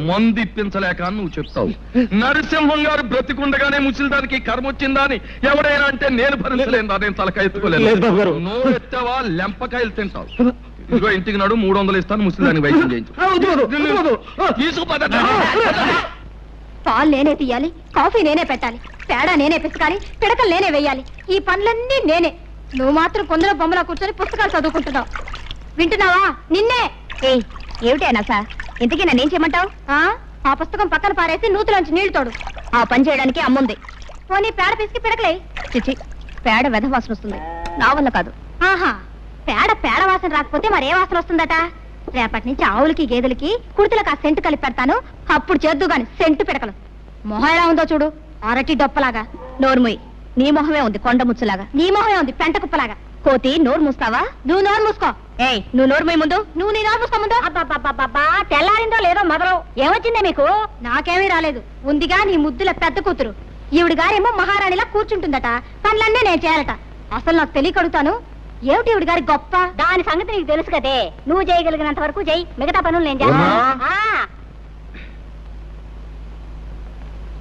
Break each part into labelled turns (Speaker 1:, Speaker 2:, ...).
Speaker 1: మందు ఇప్పించలేక నువ్వు చెప్తావు. నరసింహం గారు బ్రతికుండగానే ముసలిదానికి కర్మ వచ్చిందా అని ఎవడైనా అంటే నేను భరించలేను. నేను తలకాయ ఎత్తుకోలేదు. నోరు ఎత్తావా లెంపకాయలు తింటావు. ఇదిగో ఇంటికి నాడు 300 ఇస్తాను, ముసలిదానికి వైద్యం చేయించు.
Speaker 2: పాలు నేనే తీయాలి, కాఫీ నేనే పెట్టాలి, పేడ నేనే పిసకాలి, పిడకలు నేనే వెయ్యాలి. ఈ పనులన్నీ నేనే. నువ్వు మాత్రం కొందరు బొమ్మలా కూర్చొని పుస్తకాలు చదువుకుంటున్నావు. వింటున్నావా? నిన్నే. ఏమిటైనా సార్, ఇంతకీ నన్నేం చేయమంటావు? ఆ పుస్తకం పక్కన పారేసి నూతులోంచి నీళ్లు తోడు. ఆ పని చేయడానికి అమ్ముంది. పోనీ పేడ పిసికి పిడకలే. చిచి, పేడ వెధ వాసన వస్తుంది, నా వల్ల కాదు. ఆహా, పేడ వాసన రాకపోతే మరే వాసన వస్తుందట? రేపటి నుంచి ఆవులకి గేదెలకి కుడితలకు ఆ సెంటు కలిపి పెడతాను, అప్పుడు చేద్దు గాని సెంటు పిడకలు. మొహం ఎలా ఉందో చూడు, అరటి డొప్పలాగా. నోరుమూయి, నీ మొహమే ఉంది కొండ ముచ్చులాగా. నీ మొహమే ఉంది పెంట కుప్పలాగా. కోతి, నోరు మూస్తావా? నువ్వు నోరు మూసుకో. నువ్వు నోరుమూయి ముందు. నువ్వు నీ నోరు మూసుకో ముందు. అబ్బా, తెల్లారిందో లేదో మొదలు. ఏమొచ్చిందే మీకు? నాకేమీ రాలేదు. ఉందిగా నీ ముద్దుల పెద్ద కూతురు. ఈవిడ గారేమో మహారాణిలా కూర్చుంటుందట, పనులన్నీ నేను చేయాలట. అసలు నాకు తెలియకడుగుతాను, ఏమిటి ఈవిడ గారి గొప్ప? దాని సంగతి నీకు తెలుసు కదే. నువ్వు చేయగలిగినంత వరకు చెయ్యి, మిగతా పనులు నేను చేస్తాను.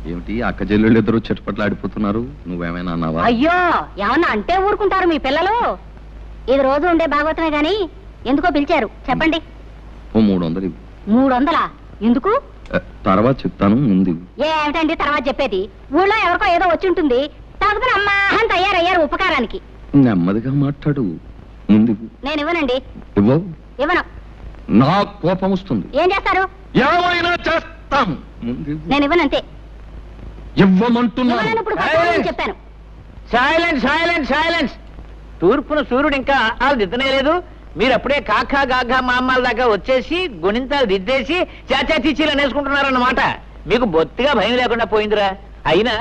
Speaker 1: ఏమిటి అక్క చెల్లెళ్ళు ఇద్దరు చెట్టుపట్లు ఆడిపోతున్నారు? నువ్వేమైనా అన్నావా?
Speaker 2: అయ్యో, ఏమన్నా అంటే ఊరుకుంటారు మీ పిల్లలు. ఇది రోజు ఉండే భాగవతమే గాని ఎందుకో పిలిచారు చెప్పండి.
Speaker 1: 300.
Speaker 2: 300? ఎందుకు?
Speaker 1: తర్వాత చెప్తాను, ముందు.
Speaker 2: ఏమిటండి తర్వాత చెప్పేది? ఊళ్ళో ఎవరికో ఏదో వచ్చి ఉంటుంది, తగ్గుతున్న అమ్మా అని తయారయ్యారు ఉపకారానికి.
Speaker 1: నెమ్మదిగా మాట్లాడు, ముందు.
Speaker 2: నేను ఇవ్వనండి. ఇవ్వను.
Speaker 1: నా కోపం వస్తుంది.
Speaker 2: ఏం చేస్తారు?
Speaker 1: ఏమైనా చేస్తాం.
Speaker 2: నేను ఇవ్వనంతే.
Speaker 1: ఇవ్వమంటున్నాను.
Speaker 2: చెప్పాను.
Speaker 3: Silence silence silence. తూర్పున సూర్యుడు ఇంకా దిద్దనే లేదు, మీరు అప్పుడే కాకా గాఘా మామాల దాకా వచ్చేసి గుణింతాలు దిద్దేసి చాచా చీచీలు అనేసుకుంటున్నారన్నమాట. మీకు బొత్తిగా భయం లేకుండా పోయిందిరా. అయినా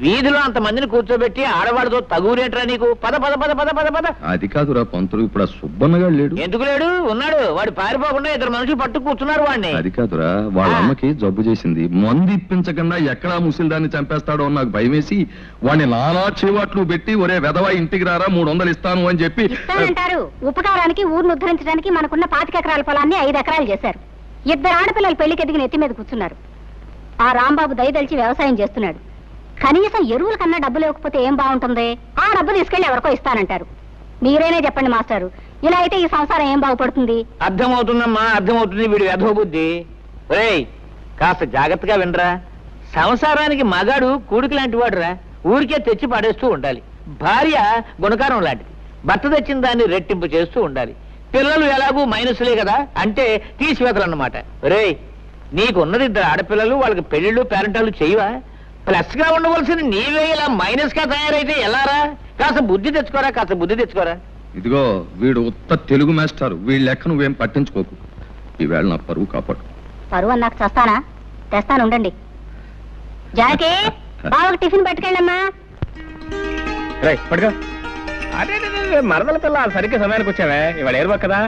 Speaker 3: వీధిలో అంత మందిని కూర్చోబెట్టి ఆడవాడితో తగురేట్రా నీకు? పద పద పద పద పద పద.
Speaker 1: అది కాదురా పంతులు, ఇప్పుడు ఆ సుబ్బన్నగా లేడు.
Speaker 3: ఎందుకు లేడు? ఉన్నాడు. వాడు పారిపోకుండా 2 మనుషులు పట్టు కూర్చున్నారు వాడిని.
Speaker 1: అది కాదురా, వాళ్ళ అమ్మకి జబ్బు చేసింది. మందు ఇప్పించకుండా ఎక్కడా ముసలిదాన్ని చంపేస్తాడో నాకు భయం వేసి వాడిని నానా చేవాట్లు పెట్టి ఒరే వెధవా ఇంటికి రారా 300 ఇస్తాను అని చెప్పి.
Speaker 2: ఇస్తానంటారు. ఉపకారానికి ఊరిని ఉద్ధరించడానికి మనకున్న 25 ఎకరాల పొలాన్ని 5 ఎకరాలు చేశారు. 2 ఆడపిల్లలు పెళ్లికి ఎదిగిన ఎత్తి మీద కూర్చున్నారు. ఆ రాంబాబు దయదలిచి వ్యవసాయం చేస్తున్నాడు. కనీసం ఎరువుల కన్నా డబ్బు లేకపోతే ఏం బాగుంటుంది? ఆ డబ్బు తీసుకెళ్లి ఎవరికో ఇస్తానంటారు. మీరేనే చెప్పండి మాస్టారు, ఇలా అయితే ఈ సంసారం ఏం బాగుపడుతుంది?
Speaker 3: అర్థమవుతుందమ్మా, అర్థమవుతుంది. వీడి వెధవ బుద్ధి. ఒరేయ్, కాస్త జాగ్రత్తగా వినరా. సంసారానికి మగాడు కూడికి లాంటి వాడురా. ఊరికే తెచ్చి పడేస్తూ ఉండాలి. భార్య గుణకారం లాంటిది. భర్త తెచ్చిన దాన్ని రెట్టింపు చేస్తూ ఉండాలి. పిల్లలు ఎలాగూ మైనస్లే కదా, అంటే తీసివేతలన్నమాట. ఒరేయ్, నీకున్నది 2 ఆడపిల్లలు, వాళ్ళకి పెళ్లిళ్ళు పేరెంటాలు చేయవా? ప్లస్ గా ఉండవలసిన నీవే ఇలా మైనస్ గా తయారైతే ఎలారా? కాస్త బుద్ధి తెచ్చుకోరా, కాస్త బుద్ధి తెచ్చుకోరా.
Speaker 1: ఇదిగో వీడు ఉత్త తెలుగు మాస్టారు, వీళ్ళ లెక్క నువ్వేం పట్టించుకోకు. ఈవేళ నా పరువు కాపాడు.
Speaker 2: పరువు అన్నాక చేస్తానా? తెస్తాను ఉండండి. జానకి, బావకు టిఫిన్ పట్టుకెళ్ళమ్మా.
Speaker 4: పడుకో. అదే మరదల పిల్ల సరిగ్గా సమయానికి వచ్చావే. ఇవాళ ఏరువా కదా,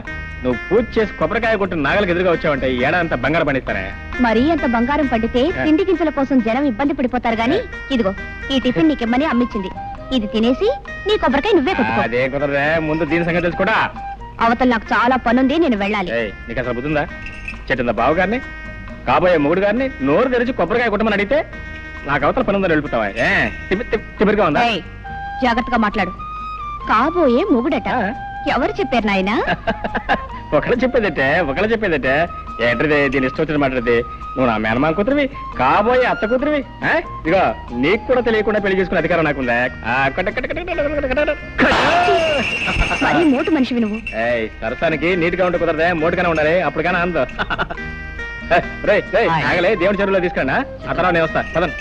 Speaker 4: నువ్వు పూజ చేసి కొబ్బరికాయ కొట్టు నాగలికి ఎదురుగా వచ్చావంటే ఏడంతా బంగారం పండిస్తానే.
Speaker 2: మరీ అంత బంగారం పండితే తిండి గింజల కోసం జనం ఇబ్బంది పడిపోతారు గాని, ఇదిగో ఈ టిఫిన్ నీకిమ్మని అమ్మిచ్చింది. ఇది తినేసి నీ కొబ్బరికాయ నువ్వే కొట్టుకో.
Speaker 4: అదే కుదరదే, ముందు దీని సంగతి తెలుసుకోడా.
Speaker 2: అవతల నాకు చాలా పనుంది, నేను వెళ్ళాలి.
Speaker 4: నీకు అసలు బుద్ధిందా? చెట్టిందా బావు గారిని, కాబోయే మొగుడు గారిని నోరు తెరిచి కొబ్బరికాయ కొట్టమని అడిగితే నాకు అవతల పనుందని వెళ్ళిపోతావా? తిమిరిగా ఉందా?
Speaker 2: జాగ్రత్తగా మాట్లాడు. కాబోయే మొగుడట ఎవరు చెప్పారు నాయనా?
Speaker 4: ఒకళ్ళు చెప్పేదటే ఏంటది? దీని ఇష్టం వచ్చిన మాట్లాడితే నువ్వు నా మేనమా కూతురివి, కాబోయే అత్త కూతురివి. ఇదిగో నీకు కూడా తెలియకుండా పెళ్లి చేసుకునే అధికారం నాకుందా?
Speaker 2: మోటు మనిషివి నువ్వు.
Speaker 4: సరసానికి నీట్గా ఉంటే కుదరదే, మోటుగానే ఉండాలి. అప్పుడు కానీ అంత ఆగలే. దేవుడి చెరువులో తీసుకురా, ఆ తర్వాత నేను వస్తా. పదండి,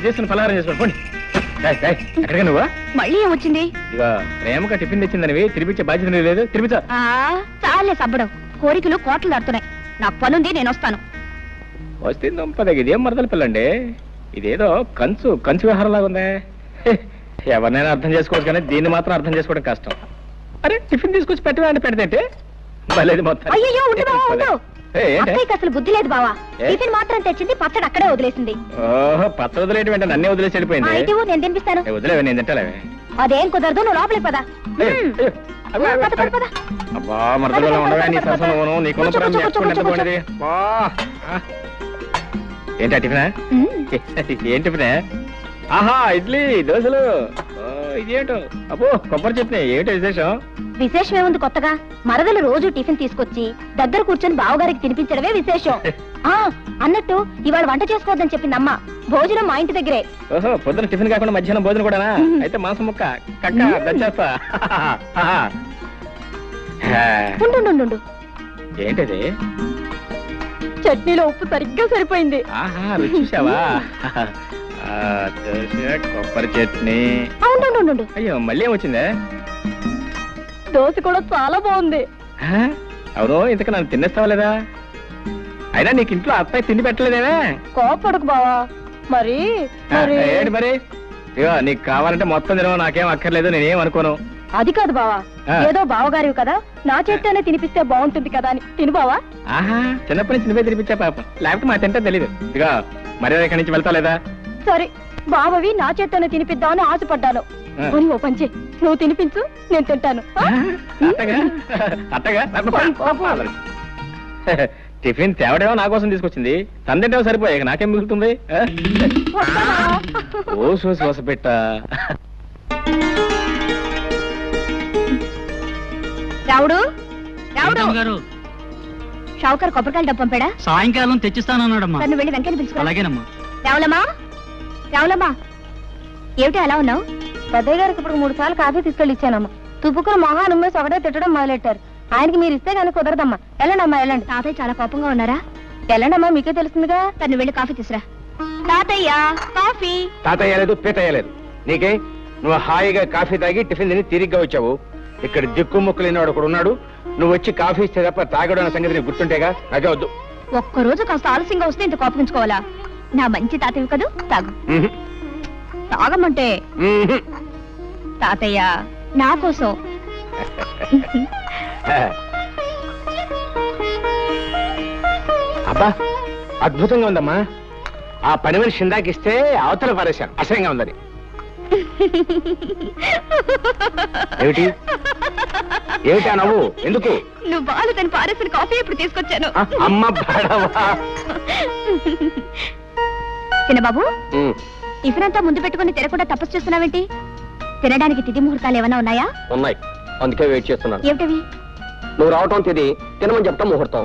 Speaker 4: చేసుకుని పలహారం చేసుకోండి. ఎక్కడిగా నువ్వు
Speaker 2: మళ్ళీ ఏమొచ్చింది?
Speaker 4: ఇక ప్రేమగా టిఫిన్ తెచ్చిందనివి తిరిపించే బాధ్యత లేదు. తిరిపించా
Speaker 2: చాలే సబ్బడం. కోరికలు కోట్లు దాడుతున్నాయి. నాకు పనుంది, నేను వస్తాను.
Speaker 4: వస్తుంది. ఇదేం మరదల పిల్లండి, ఇదేదో కంచు వ్యవహారంలాగా ఉందే. ఎవరినైనా అర్థం చేసుకోవచ్చు కానీ దీన్ని మాత్రం అర్థం చేసుకోవడం కష్టం. అరే టిఫిన్ తీసుకొచ్చి పెట్టడానికి పెడితే మొత్తం.
Speaker 2: అసలు బుద్ధి లేదు బావా. టిఫిన్ మాత్రం తెచ్చింది, పచ్చడి అక్కడే వదిలేసింది.
Speaker 4: ఓహో, పచ్చడి వదిలేటి వెంట నన్నే వదిలేసి వెళ్ళిపోయింది.
Speaker 2: నేను తినిపిస్తాను.
Speaker 4: వదిలేవే, నేను తింటలేవే.
Speaker 2: అదేం కుదరదు, నువ్వు లోపలికి పదా.
Speaker 4: అబ్బా మరదలు ఉండగా నీ సరసను నీకున్న ప్రేమ ఎక్కువ ఎంత బాగుండేది. ఏంటి టిఫినా? ఏం టిఫినా? ఆహా ఇడ్లీ దోశలు. ఇదేంటో అబ్బో కొబ్బరి చట్నీ. ఏమిటో విశేషం?
Speaker 2: విశేషం ఏముంది కొత్తగా? మరదలు రోజు టిఫిన్ తీసుకొచ్చి దగ్గర కూర్చొని బావగారికి తినిపించడమే విశేషం. అన్నట్టు ఇవాళ వంట చేసుకోవద్దని చెప్పింది అమ్మ. భోజనం మా ఇంటి దగ్గరే.
Speaker 4: ఓహో పొద్దున టిఫిన్ కాకుండా మధ్యాహ్నం భోజనం కూడానా? అయితే మాంసం ముక్క కక్క దచ్చేస్తా.
Speaker 2: ఉండు,
Speaker 4: ఏంటది?
Speaker 2: చట్నీలో ఉప్పు సరిగ్గా సరిపోయింది.
Speaker 4: ఆహా రుచి చూసావా? దోశ కొబ్బరి చట్నీ.
Speaker 2: ఉండు,
Speaker 4: అయ్యో మళ్ళీ ఏమొచ్చిందే?
Speaker 2: దోశ కూడా చాలా బాగుంది.
Speaker 4: అవును ఇంతకు నన్ను తినేస్తావా లేదా? అయినా నీకు ఇంట్లో అత్తయ్య తిండి పెట్టలేదేమే?
Speaker 2: కోపడకు బావా. మరి
Speaker 4: ఏంటి మరి? ఇగో నీకు కావాలంటే మొత్తం తినవు, నాకేం అక్కర్లేదు, నేనేం అనుకోను.
Speaker 2: అది కాదు బావా, ఏదో బావగారివి కదా, నా చేత్తోనే తినిపిస్తే బాగుంటుంది కదా అని తిను బావా.
Speaker 4: ఆహా చిన్నప్పటి నుంచి నువ్వే తినిపించా పాపం, లేకపోతే మా తింటే తెలీదు. ఇక మరి ఇక్కడి నుంచి వెళ్తా లేదా?
Speaker 2: సరే బావవి నా చేత్తోనే తినిపిద్దామని ఆశపడ్డాను. ఓ పంచి, నువ్వు తినిపించు, నేను తింటాను.
Speaker 4: టిఫిన్ తేవడేమో నా కోసం తీసుకొచ్చింది, తను తింటావో సరిపోయాక నాకేం మిగులుతుంది? ఓ సోస పెట్ట.
Speaker 2: రావుడు
Speaker 5: గారు
Speaker 2: షావుకారు కొబ్బరికాయలు డబ్బు పంపాడా?
Speaker 5: సాయంకాలం తెచ్చిస్తానన్నాడమ్మా.
Speaker 2: తను వెళ్ళి వెంకయ్య పిలుచుకో.
Speaker 5: అలాగేనమ్మా.
Speaker 2: రావులమ్మా ఏమిటి అలా ఉన్నావు? పెద్దయ్య గారికి ఇప్పుడు 3 సార్లు కాఫీ తీసుకెళ్ళి ఇచ్చానమ్మా. తుప్పుకుని మొహాన్ ఉమ్మేసి ఒకటే తిట్టడం మొదలెట్టారు. ఆయనకి మీరు ఇస్తే గానీ కుదరదమ్మా. వెళ్ళండమ్మా వెళ్ళండి. తాతయ్య చాలా కోపంగా ఉన్నారా? వెళ్ళండమ్మా, మీకే తెలుస్తుందిగా. తను వెళ్ళి కాఫీ తీసురా. తాతయ్య కాఫీ.
Speaker 6: తాతయ్య లేదు, పీతయ్య లేదు. నీకే? నువ్వు హాయిగా కాఫీ తాగి టిఫిన్ తిని తిరిగ్గా వచ్చావు. ఇక్కడ దిక్కు ముక్కులేనివాడు ఒకడు ఉన్నాడు. నువ్వు వచ్చి కాఫీ ఇస్తే తప్ప తాగడం అన్న సంగతి నీకు గుర్తుంటేగా. నాకే వద్దు.
Speaker 2: ఒక్కరోజు కాస్త ఆలస్యంగా వస్తే ఇంత కోపగించుకోవాలా? నా మంచి తాతయ్య కదూ, తాగు. తాగమంటే తాతయ్య నా కోసం.
Speaker 6: అబ్బా అద్భుతంగా ఉందమ్మా. ఆ పని మనిషి ఇందాకిస్తే అవతల పారేశాను, అసహ్యంగా ఉందని. ఏమిటి ఏమిటా నవ్వు? ఎందుకు?
Speaker 2: నువ్వు బాలు తను పారేసిన కాఫీ ఇప్పుడు తీసుకొచ్చాను.
Speaker 6: అమ్మ బాడవా.
Speaker 2: చిన్నబాబు, టిఫిన్ అంతా ముందు పెట్టుకుని తినకుండా తపస్సు చేస్తున్నావేంటి? తినడానికి తిథి ముహూర్తాలు ఏమైనా ఉన్నాయా?
Speaker 6: ఉన్నాయి, అందుకే వెయిట్ చేస్తున్నాను.
Speaker 2: ఏమిటవి?
Speaker 6: నువ్వు రావటం తిది, తినమని చెప్తాం ముహూర్తం.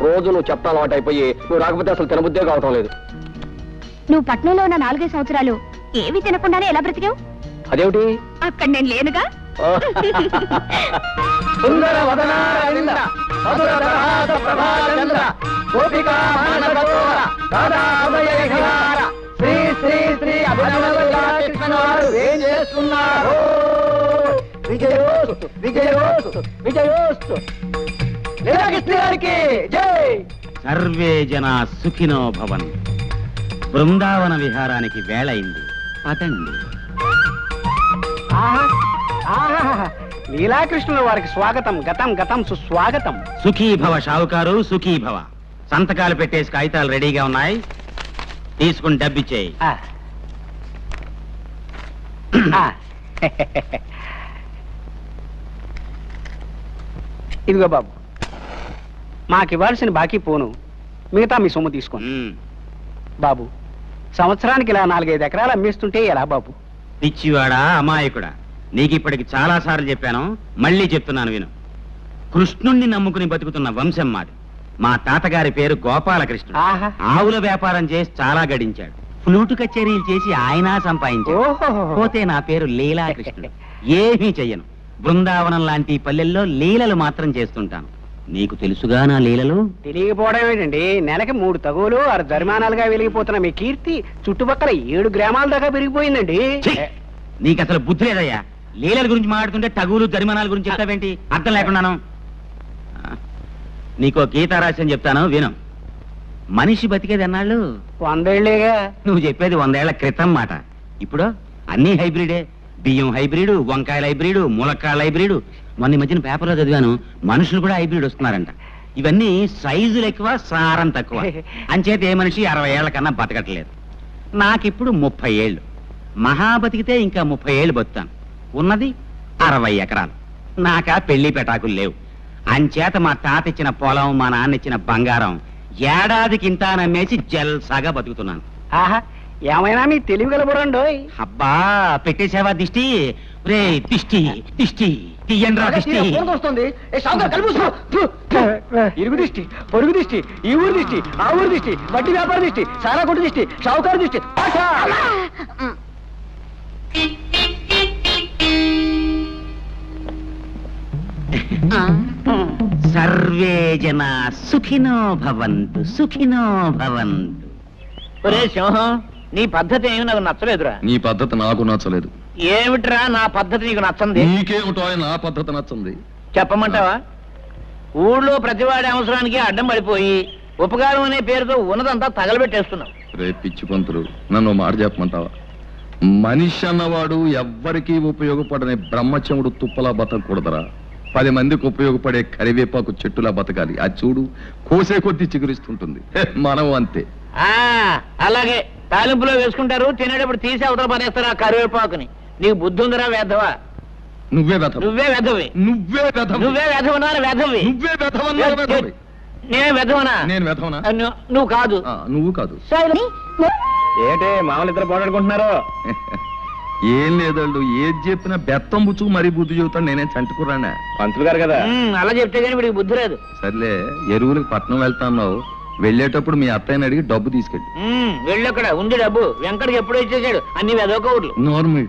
Speaker 6: రోజు నువ్వు చెప్తా అలవాటు అయిపోయి నువ్వు రాకపోతే అసలు తినబుద్దే కావటం లేదు.
Speaker 2: నువ్వు పట్నంలో ఉన్న 4-5 సంవత్సరాలు ఏవి తినకుండానే ఎలా బ్రతికావు?
Speaker 6: అదేమిటి?
Speaker 2: అక్కడ నేను లేనుగా.
Speaker 5: సర్వే జనా సుఖినో భవన్. బృందావన విహారానికి వేళైంది, పదండి.
Speaker 3: లీలాకృష్ణుల వారికి స్వాగతం, గతం గతం సుస్వాగతం.
Speaker 5: సుఖీభవ షావుకారు, సుఖీభవ. సంతకాలు పెట్టేసి కాగితాలు రెడీగా ఉన్నాయి, తీసుకుని డబ్బిచ్చేయి.
Speaker 3: ఇదిగో బాబు, మాకివ్వాల్సిన బాకీ పోను, మిగతా మీ సొమ్ము తీసుకోండి. బాబు, సంవత్సరానికి ఇలా 4-5 ఎకరాలు అమ్మేస్తుంటే ఎలా బాబు?
Speaker 5: పిచ్చివాడా, అమాయకుడా, నీకిప్పటికి చాలా సార్లు చెప్పాను, మళ్ళీ చెప్తున్నాను విను. కృష్ణుణ్ణి నమ్ముకుని బతుకుతున్న వంశం మాది. మా తాతగారి పేరు గోపాలకృష్ణుడు. ఆవుల వ్యాపారం చేసి చాలా గడించాడు. ఫ్లూటు కచేరీలు చేసి ఆయన సంపాదించాడు. పోతే నా పేరు లీలాకృష్ణుడు. ఏమీ చెయ్యను. బృందావనం లాంటి పల్లెల్లో లీలలు మాత్రం చేస్తుంటాను. నీకు తెలుసుగా నా లీలలు?
Speaker 3: తెలియకపోవడం ఏంటండి, నెలకి 3 తగులు 6 జరిమానాలుగా వెలిగిపోతున్న మీ కీర్తి చుట్టుపక్కల 7 గ్రామాల దాకా పెరిగిపోయిందండి.
Speaker 5: నీకు అసలు బుద్ధి లేదయ్యా. లీలల గురించి మాట్లాడుతుంటే తగులు జరిమానాల గురించి చెప్తావేంటి? అర్థం లేకున్నాను. నీకో గీతారాశ్యం చెప్తాను విను. మనిషి బతికేది ఎన్నాళ్ళు?
Speaker 3: 100 ఏళ్లేగా.
Speaker 5: నువ్వు చెప్పేది 100 ఏళ్ల క్రితం మాట. ఇప్పుడు అన్ని హైబ్రిడే. బియ్యం హైబ్రిడ్, వంకాయల హైబ్రిడ్, ములక్కాయల హైబ్రిడ్. మొన్న మధ్యన పేపర్లో చదివాను, మనుషులు కూడా హైబ్రిడ్ వస్తున్నారంట. ఇవన్నీ సైజులు ఎక్కువ, సారం తక్కువ. అంచేత ఏ మనిషి 60 ఏళ్ల కన్నా బతకట్లేదు. నాకిప్పుడు 30 ఏళ్ళు. మహా బతికితే ఇంకా 30 ఏళ్ళు బతుకుతాను. ఉన్నది 60 ఎకరాలు. నాకా పెళ్లి పెటాకులు లేవు. అంచేత మా తాత ఇచ్చిన పొలం, మా నాన్న ఇచ్చిన బంగారం ఏడాదికి ఇంత నమ్మేసి జల్సాగా బతుకుతున్నాను.
Speaker 3: ఆహా, ఏమైనా మీ తెలివి కలబడండి.
Speaker 5: అబ్బా పెట్టేసావా దిష్టి? రే దిష్టి దిష్టి తీయండ్రా దిష్టి.
Speaker 3: వస్తుంది ఇరుగు దిష్టి, పొరుగు దిష్టి, ఈ ఊరు దిష్టి, ఆ ఊరు దిష్టి, వడ్డీ వ్యాపార దిష్టి, సారా కొట్టు దిష్టి, షావుకారు దిష్టి.
Speaker 5: సర్వే జనా సుఖినో భవంతు, సుఖినో భవంతు.
Speaker 3: ఒరే సింహం, నీ పద్ధతి ఏమి నాకు నచ్చలేదురా.
Speaker 1: నీ పద్ధతి నాకు నచ్చలేదు.
Speaker 3: ఏమిట్రా నా పద్ధతి నీకు నచ్చంది?
Speaker 1: నీకేమిటో నా పద్ధతి నచ్చింది.
Speaker 3: చెప్పమంటావా? ఊళ్ళో ప్రతివాడి అవసరానికి అడ్డం పడిపోయి ఉపకారం అనే పేరుతో ఉన్నదంతా తగలబెట్టేస్తున్నావు.
Speaker 1: రే పిచ్చి పంతులు, నన్ను మాట చెప్పమంటావా? మనిషి అన్నవాడు ఎవ్వరికీ ఉపయోగపడని బ్రహ్మచముడు తుప్పలా బతకూడదరా. 10 మందికి ఉపయోగపడే కరివేపాకు చెట్టులా బతకాలి. అది చూడు, కోసే కొద్దీ చిగురిస్తుంటుంది. మనం అంతే.
Speaker 3: అలాగే తాలింపులో వేసుకుంటారు, తినేటప్పుడు తీసి అవతల పడేస్తారు ఆ కరివేపాకుని. నీకు బుద్ధి ఉందిరా వేధవా?
Speaker 1: నువ్వే వెధవ.
Speaker 3: నువ్వే వెధవి.
Speaker 1: నువ్వే వెధవ.
Speaker 3: నువ్వే వెధవనా? వెధవి.
Speaker 1: నువ్వే వెధవన్నారు వెధవి.
Speaker 3: నేనే వెధవనా?
Speaker 1: నేను వెధవనా?
Speaker 3: నువ్వు కాదు.
Speaker 1: నువ్వు కాదు.
Speaker 4: ఏంటి మామూలు ఇద్దరు పోటాడుకుంటున్నారు?
Speaker 1: ఏం లేదండు, ఏది చెప్పినా బెత్తం బుచ్చుకు మరీ బుద్ధి చెబుతాను. నేనేం చంటుకురానా?
Speaker 4: పంతులు గారు కదా.
Speaker 3: అలా చెప్తే కానీ వీడికి బుద్ధి లేదు.
Speaker 1: సర్లే, ఎరువులకు పట్నం వెళ్తాన్నావు, వెళ్ళేటప్పుడు మీ అత్తయ్యని అడిగి డబ్బు తీసుకెళ్ళి.
Speaker 3: వెళ్ళక్కడ ఉంది డబ్బు. వెంకటకి ఎప్పుడో ఇచ్చేసాడు అన్ని వెదోకౌర్లు.
Speaker 1: నోర్మి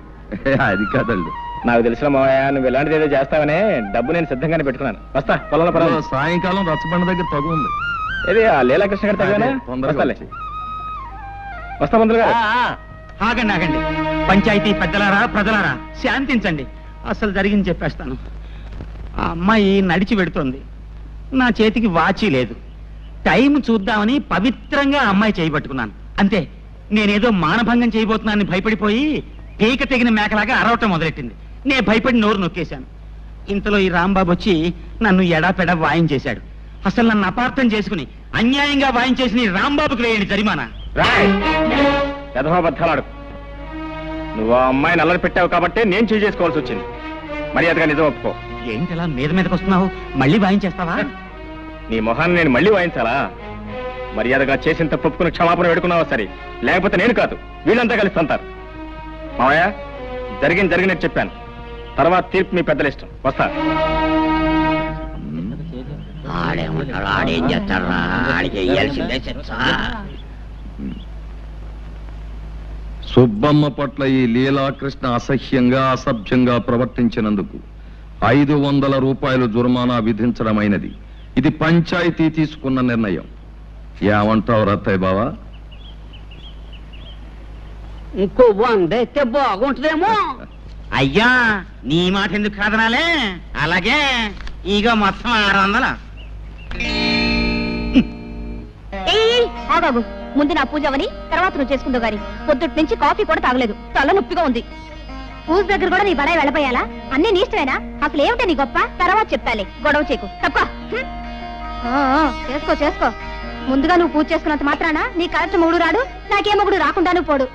Speaker 1: అది కాదండు.
Speaker 4: నాకు తెలిసిన మావయ్య, నువ్వు ఇలాంటిది ఏదో చేస్తావనే డబ్బు నేను సిద్ధంగానే పెట్టుకున్నాను. వస్తా పొలంలో పొలం.
Speaker 1: సాయంకాలం రచ్చబండ దగ్గర తగు ఉంది.
Speaker 4: ఏది ఆ లీలాకృష్ణ గారి తగ్గనా? వస్తా పంతులు గారు.
Speaker 5: ఆగండి ఆగండి, పంచాయతీ పెద్దలారా ప్రజలారా శాంతించండి. అసలు జరిగింది చెప్పేస్తాను. ఆ అమ్మాయి నడిచి పెడుతోంది. నా చేతికి వాచి లేదు. టైం చూద్దామని పవిత్రంగా ఆ అమ్మాయి చేయబట్టుకున్నాను. అంతే, నేనేదో మానభంగం చేయబోతున్నానని భయపడిపోయి పీక తెగిన మేకలాగా అరవటం మొదలెట్టింది. నే భయపడి నోరు నొక్కేశాను. ఇంతలో ఈ రాంబాబు వచ్చి నన్ను ఎడాపెడా వాయించేశాడు. అసలు నన్ను అపార్థం చేసుకుని అన్యాయంగా వాయించేసిన ఈ రాంబాబుకి వేయండి జరిమానా.
Speaker 4: పెదవాబద్ధాలాడు. నువ్వు ఆ అమ్మాయిని అల్లరి పెట్టావు కాబట్టి నేను చేయి చేసుకోవాల్సి వచ్చింది. మర్యాదగా నిజం ఒప్పుకో.
Speaker 5: ఏంటి అలా మీదకి వస్తున్నావు? మళ్ళీ వాయించేస్తావా?
Speaker 4: నీ మొహాన్ని నేను మళ్ళీ వాయించాలా? మర్యాదగా చేసిన తప్పు ఒప్పుకుని క్షమాపణ పెడుకున్నావా సరే, లేకపోతే నేను కాదు వీళ్ళంతా కలిసి తంతారు. మావయ్య, జరిగినట్టు చెప్పాను. తర్వాత తీర్పు మీ పెద్దల ఇష్టం. వస్తా.
Speaker 3: ఆడేం చేస్తారా? ఆడికి వేయాల్సిందే శిక్ష.
Speaker 1: సుబ్బమ్మ పట్ల ఈ లీలాకృష్ణ అసహ్యంగా అసభ్యంగా ప్రవర్తించినందుకు 500 రూపాయలు జుర్మానా విధించడమైనది. ఇది పంచాయతీ తీసుకున్న నిర్ణయం. ఏమంటావు రత్తయ్య బావా?
Speaker 3: ఇంకో 100 అయితే బాగుంటుందేమో.
Speaker 5: అయ్యా, నీ మాట ఎందుకు కాదనాలే? అలాగే ఇక మొత్తం 600.
Speaker 2: ఆగాగు, ముందు నా పూజ అవని తర్వాత నువ్వు చేసుకుందో గాని పొద్దుటి నుంచి కాఫీ కూడా తాగలేదు. తల నొప్పిగా ఉంది. పూజ దగ్గర కూడా నీ బడాయి వెళ్ళపోయాలా? అన్ని నీ ఇష్టమేనా? అసలు ఏమిటా నీ గొప్ప? తర్వాత చెప్తాలే, గొడవ చేయకు. తప్ప చేసుకో చేసుకో. ముందుగా నువ్వు పూజ చేసుకున్నంత మాత్రాన నీ కలెక్టర్ మొగుడు రాడు, నాకే మొగుడు రాకుండాను పోడు.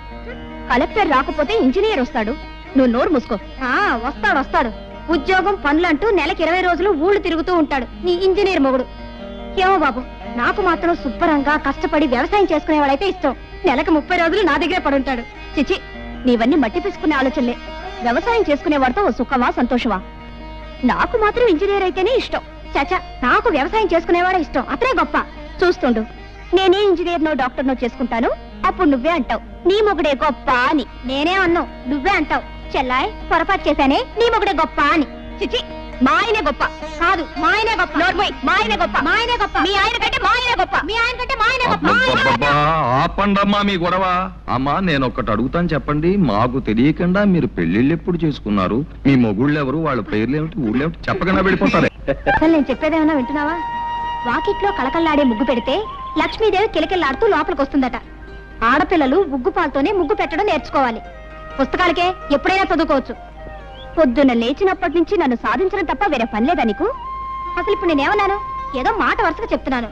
Speaker 2: కలెక్టర్ రాకపోతే ఇంజనీర్ వస్తాడు. నువ్వు నోరు మూసుకో. వస్తాడు. ఉద్యోగం పనులంటూ నెలకి 20 రోజులు ఊళ్ళు తిరుగుతూ ఉంటాడు నీ ఇంజనీర్ మొగుడు. ఏమో బాబు, నాకు మాత్రం శుభ్రంగా కష్టపడి వ్యవసాయం చేసుకునేవాడైతే ఇష్టం. నెలకు 30 రోజులు నా దగ్గరే పడుంటాడు. చిచి, నీవన్నీ మట్టి పిసుకునే ఆలోచనలే. వ్యవసాయం చేసుకునేవాడితో ఓ సుఖమా సంతోషమా? నాకు మాత్రం ఇంజనీర్ అయితేనే ఇష్టం. చచా, నాకు వ్యవసాయం చేసుకునేవాడే ఇష్టం. అతనే గొప్ప. చూస్తుండు, నేనే ఇంజనీర్నో డాక్టర్నో చేసుకుంటాను. అప్పుడు నువ్వే అంటావు నీ మొగుడే గొప్ప అని. నేనే అన్నావు, నువ్వే అంటావు చెల్లాయ్ పొరపాటు చేశానే, నీ మొగుడే గొప్ప అని. చిచి, మా ఆయనే గొప్ప కాదు, మా ఆయనే గొప్ప. మా ఆయనే గొప్ప, మా ఆయనే గొప్ప. మీ ఆయన కంటే మా ఆయనే గొప్ప, మీ ఆయన కంటే మా ఆయనే గొప్ప.
Speaker 1: అబ్బబ్బబ్బా, ఆపండమ్మా మీ గొడవ. అమ్మా, నేను ఒక్కటి అడుగుతాను చెప్పండి. మాకు తెలియకుండా మీరు పెళ్లిళ్ళు ఎప్పుడు చేసుకున్నారు? మీ మొగుళ్ళు ఎవరు? వాళ్ళ పేర్లు ఏమిటి, ఊళ్ళో ఏమిటి చెప్పకుండా వెళ్ళిపోతారే.
Speaker 2: అసలు నేను చెప్పేదేమన్నా వింటున్నావా? వాకిట్లో కళకళ్ళాడే ముగ్గు పెడితే లక్ష్మీదేవి కిలకిల్లాడుతూ లోపలికి వస్తుందట. ఆడపిల్లలు ముగ్గు పాలతోనే ముగ్గు పెట్టడం నేర్చుకోవాలి. పుస్తకాలకే ఎప్పుడైనా చదువుకోవచ్చు. పొద్దున్న లేచినప్పటి నుంచి నన్ను సాధించడం తప్ప వేరే పని లేదా నీకు? అసలు ఇప్పుడు నేనేమన్నాను? ఏదో మాట వరుసగా చెప్తున్నాను.